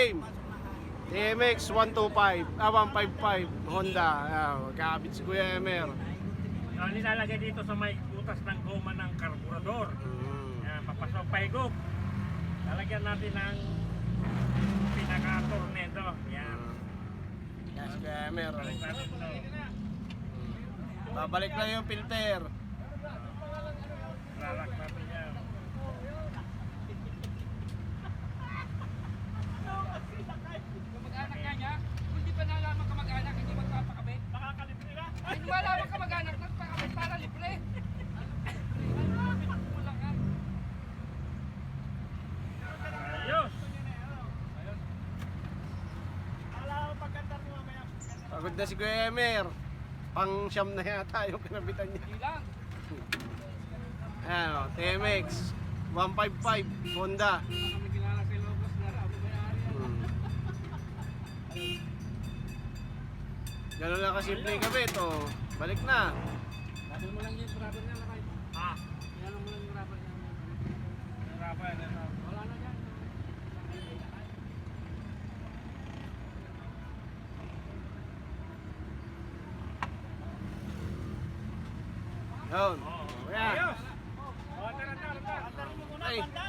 same. TMX 155 Honda. Magkakabit si Kuya Emer. Nilalagay dito sa may butas ng goma ng karburador. Papasok paigok. Lalagyan natin ng pinaka-tornado. Yan. Yes, Kuya Emer. Balik natin ito. Babalik na yung filter. Lalak natin yan. Kamag-anak niya, kung di pa nalaman kamag-anak, hindi magpapakabit. Nakakalibre na. Hindi malaman kamag-anak, nagpakabit para libre. Ayos! Pagod na si Kuya Emer. Pang siyam na yata yung kinabitan niya. Hindi lang. Ayan o, TMX 155 Honda. Kami kilala kay Lobos na rabo may-ari yan. Ganun lang kasimple yung kabit o. Balik na. Sabi mo lang yung rubber niya, lakay. Ah! Yan mo lang yung rubber niya. Hirapan na. Wala na dyan. Yun. Oo. Ayan. Ayos! O, tara. Antarin mo muna, Ay. banda!